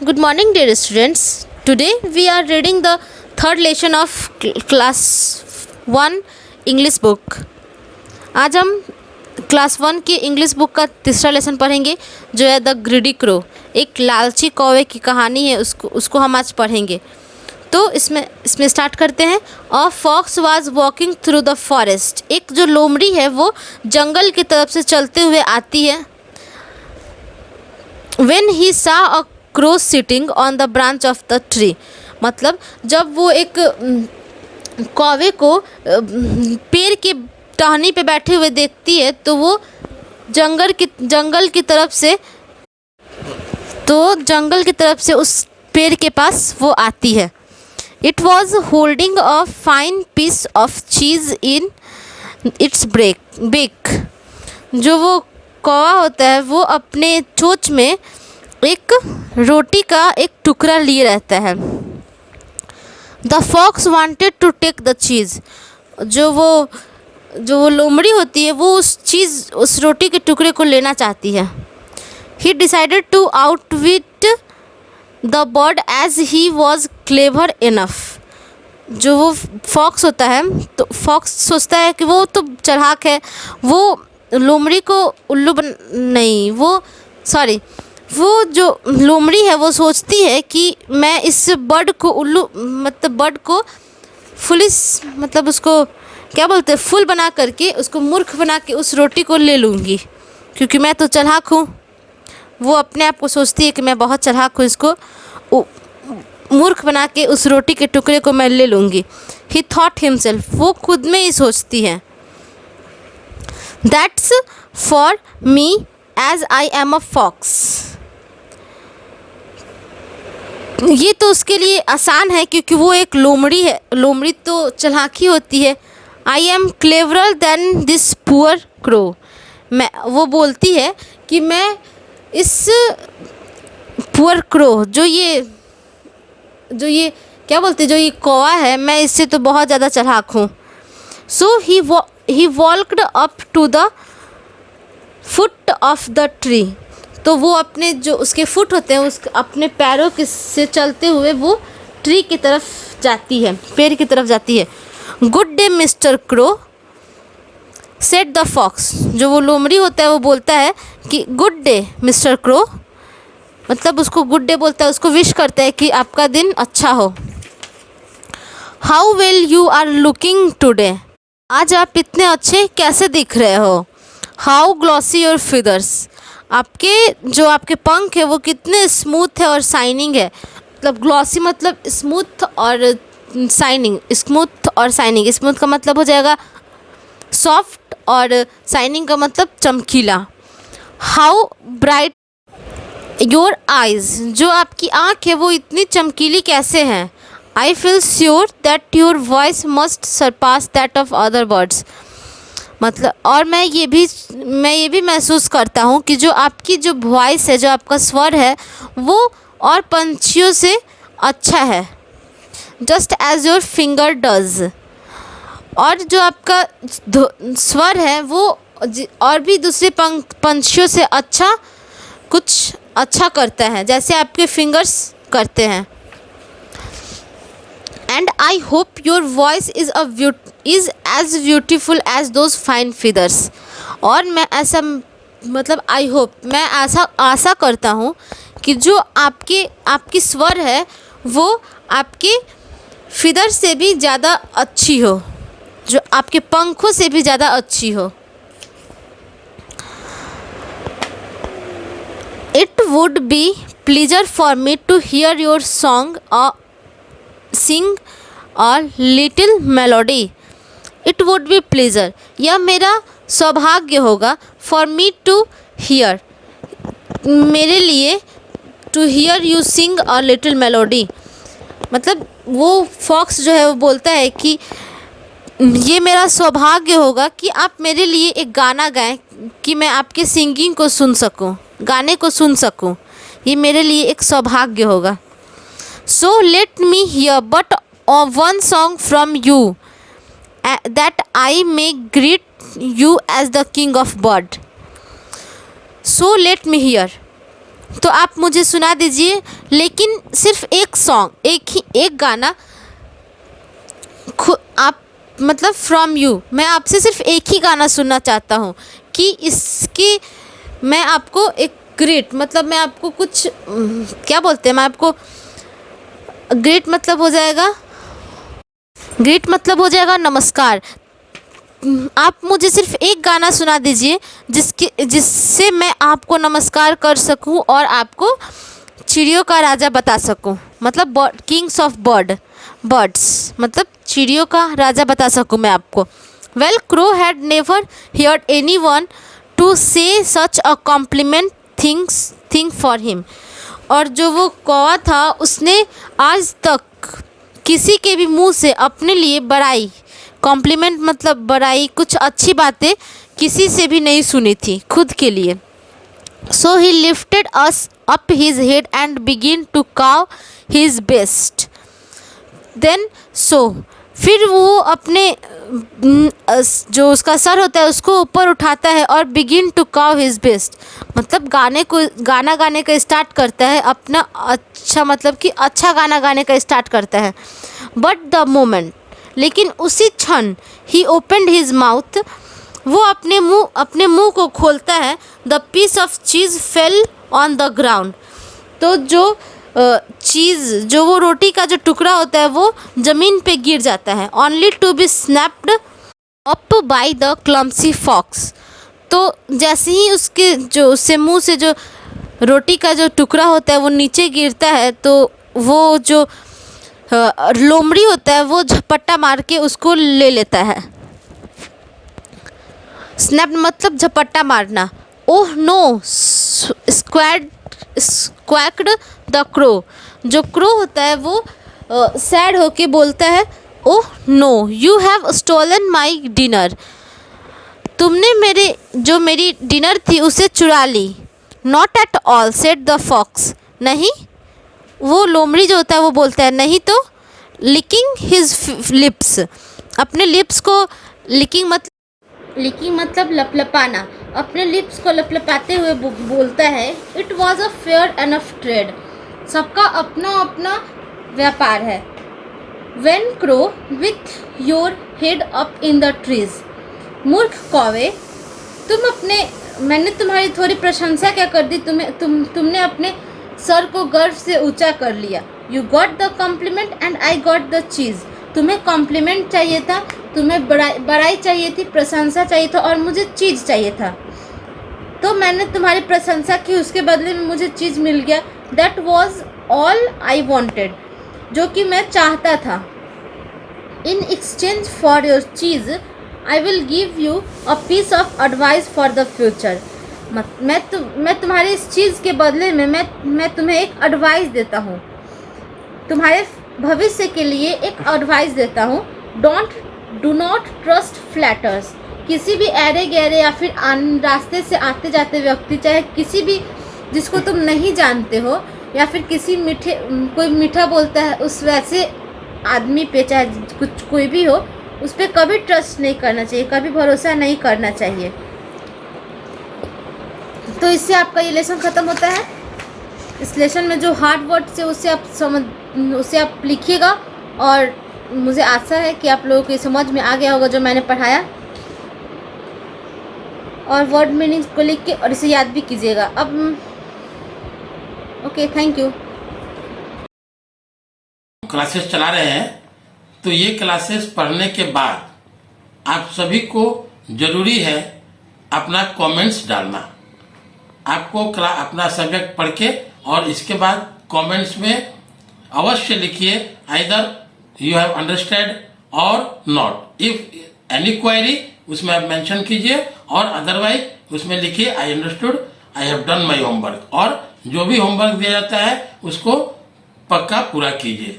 Good morning, dear students. Today we are reading the third lesson of class 1 English book. आज हम class 1 की English book का तीसरा lesson पढ़ेंगे जो है द ग्रीडी क्रो. एक लालची कौवे की कहानी है, उसको हम आज पढ़ेंगे. तो इसमें स्टार्ट करते हैं. A fox was walking through the forest. एक जो लोमड़ी है वो जंगल की तरफ से चलते हुए आती है. When he saw a crow sitting on the branch of the tree. मतलब जब वो एक कौवे को पेड़ के टहनी पे बैठे हुए देखती है तो वो जंगल की तरफ से उस पेड़ के पास वो आती है. It was holding a fine piece of cheese in its beak. जो वो कौवा होता है वो अपने चोंच में एक रोटी का एक टुकड़ा लिए रहता है. The fox wanted to take the cheese. जो वो लोमड़ी होती है वो उस रोटी के टुकड़े को लेना चाहती है. He decided to outwit the bird as he was clever enough. जो वो फॉक्स होता है तो फॉक्स सोचता है कि वो तो चालाक है, वो लोमड़ी को वो जो लोमड़ी है वो सोचती है कि मैं इस बर्ड को बर्ड को उसको क्या बोलते हैं, फुल बना करके उसको मूर्ख बना के उस रोटी को ले लूँगी क्योंकि मैं तो चालाक हूँ. वो अपने आप को सोचती है कि मैं बहुत चालाक हूँ, इसको मूर्ख बना के उस रोटी के टुकड़े को मैं ले लूँगी. He thought himself. वो खुद में ही सोचती है. That's for me as I am a fox. ये तो उसके लिए आसान है क्योंकि वो एक लोमड़ी है. लोमड़ी तो चालाकी होती है. I am cleverer than this poor crow. वो बोलती है कि मैं इस पुअर क्रो जो ये क्या बोलते हैं, जो ये कौवा है, मैं इससे तो बहुत ज़्यादा चालाक हूँ. So he walked up to the foot of the tree. तो वो अपने जो उसके फुट होते हैं अपने पैरों से चलते हुए वो ट्री की तरफ जाती है, पेड़ की तरफ जाती है. Good day mister crow said the fox. जो वो लोमड़ी होता है वो बोलता है कि गुड डे मिस्टर क्रो. मतलब उसको गुड डे बोलता है, उसको विश करता है कि आपका दिन अच्छा हो. How well you are looking today. आज आप इतने अच्छे कैसे दिख रहे हो. How glossy your feathers. आपके पंख है वो कितने स्मूथ है और शाइनिंग है. मतलब ग्लॉसी मतलब स्मूथ और शाइनिंग. स्मूथ का मतलब हो जाएगा सॉफ्ट और शाइनिंग का मतलब चमकीला. How bright your eyes. जो आपकी आँख है वो इतनी चमकीली कैसे हैं. I feel sure that your voice must surpass that of other birds. मतलब और मैं ये भी महसूस करता हूँ कि जो आपकी जो वॉइस है, जो आपका स्वर है वो और पंछियों से अच्छा है. Just as your finger does. और जो आपका स्वर है वो और भी दूसरे पंछियों से कुछ अच्छा करता है जैसे आपके फिंगर्स करते हैं. And I hope your voice is as beautiful as those fine feathers. और मैं ऐसा आई होप मैं आशा करता हूँ कि जो आपकी स्वर है वो आपके फिदर से भी ज़्यादा अच्छी हो, जो आपके पंखों से भी ज़्यादा अच्छी हो. It would be pleasure for me to hear your song or sing a little melody. It would be pleasure. यह मेरा सौभाग्य होगा. For me to hear. मेरे लिए to hear you sing a little melody. मतलब वो फॉक्स जो है वो बोलता है कि ये मेरा सौभाग्य होगा कि आप मेरे लिए एक गाना गाएं कि मैं आपके सिंगिंग को सुन सकूं, गाने को सुन सकूं. ये मेरे लिए एक सौभाग्य होगा. So let me hear but one song from you that I may greet you as the king of bird. So let me hear. तो आप मुझे सुना दीजिए, लेकिन सिर्फ एक सॉन्ग, एक गाना आप मतलब फ्रॉम यू, मैं आपसे सिर्फ एक ही गाना सुनना चाहता हूँ कि इसकी मैं आपको एक ग्रेट मतलब मैं आपको कुछ क्या बोलते हैं, मैं आपको ग्रेट मतलब हो जाएगा नमस्कार। आप मुझे सिर्फ एक गाना सुना दीजिए जिससे मैं आपको नमस्कार कर सकूं और आपको चिड़ियों का राजा बता सकूं, मतलब किंग्स ऑफ बर्ड्स, मतलब चिड़ियों का राजा बता सकूं मैं आपको। Well, crow had never heard anyone to say such a compliment thing for him. और जो वो कौवा था उसने आज तक किसी के भी मुंह से अपने लिए बड़ाई, कॉम्प्लीमेंट मतलब बड़ाई, कुछ अच्छी बातें किसी से भी नहीं सुनी थी खुद के लिए। So he lifted us up his head and begin to caw his best. Then फिर वो अपने जो उसका सर होता है उसको ऊपर उठाता है और begin to caw his best, मतलब गाना गाने का स्टार्ट करता है अपना अच्छा, मतलब कि अच्छा गाना गाने का स्टार्ट करता है। बट द मोमेंट, लेकिन उसी क्षण ही ओपनड हिज माउथ, वो अपने मुंह को खोलता है। The piece of cheese fell on the ground, तो जो जो वो रोटी का जो टुकड़ा होता है वो ज़मीन पे गिर जाता है। Only to be snapped up by the clumsy fox, तो जैसे ही उससे मुंह से जो रोटी का जो टुकड़ा होता है वो नीचे गिरता है, तो वो जो लोमड़ी होता है वो झपट्टा मार के उसको ले लेता है। स्नैप मतलब झपट्टा मारना। Oh no, squawked the crow, जो क्रो होता है वो सैड होके बोलता है, oh no, you have stolen my dinner, तुमने मेरी डिनर थी उसे चुरा ली। Not at all said the fox, नहीं, वो लोमड़ी जो होता है वो बोलता है नहीं तो। लिकिंग हिज लिप्स, अपने लिप्स को लिकिंग मतलब लपलपाना, अपने लिप्स को लपलपाते हुए बोलता है, it was a fair enough trade, सबका अपना अपना व्यापार है। When crow with your head up in the trees, मूर्ख कौवे, मैंने तुम्हारी थोड़ी प्रशंसा क्या कर दी, तुमने अपने सर को गर्व से ऊंचा कर लिया। You got the compliment and I got the cheese, तुम्हें कॉम्प्लीमेंट चाहिए था, तुम्हें बड़ाई चाहिए थी, प्रशंसा चाहिए था और मुझे चीज़ चाहिए था, तो मैंने तुम्हारी प्रशंसा की, उसके बदले में मुझे चीज़ मिल गया। That was all I wanted, जो कि मैं चाहता था। In exchange for your cheese I will give you a piece of advice for the future, मैं तुम्हारी इस चीज़ के बदले में मैं तुम्हें एक एडवाइस देता हूँ, तुम्हारे भविष्य के लिए एक एडवाइस देता हूँ। डू नॉट ट्रस्ट फ्लैटर्स, किसी भी ऐरे गहरे या फिर रास्ते से आते जाते व्यक्ति, चाहे किसी भी जिसको तुम नहीं जानते हो या फिर कोई मीठा बोलता है उस वैसे आदमी पे, चाहे कोई भी हो, उस पर कभी ट्रस्ट नहीं करना चाहिए, कभी भरोसा नहीं करना चाहिए। तो इससे आपका ये लेसन ख़त्म होता है। इस लेसन में जो हार्ड वर्ड्स है उसे आप लिखिएगा और मुझे आशा है कि आप लोगों को समझ में आ गया होगा जो मैंने पढ़ाया, और वर्ड मीनिंग्स को लिख के और इसे याद भी कीजिएगा। अब ओके, थैंक यू। क्लासेस चला रहे हैं, तो ये क्लासेस पढ़ने के बाद आप सभी को जरूरी है अपना कमेंट्स डालना। आपको अपना सब्जेक्ट पढ़ के और इसके बाद कमेंट्स में अवश्य लिखिए आइदर यू हैव अंडरस्टैंड और नॉट। इफ एनी क्वेरी उसमें आप मेंशन कीजिए और अदरवाइज उसमें लिखिए I understood, I have done my homework, और जो भी होमवर्क दिया जाता है उसको पक्का पूरा कीजिए।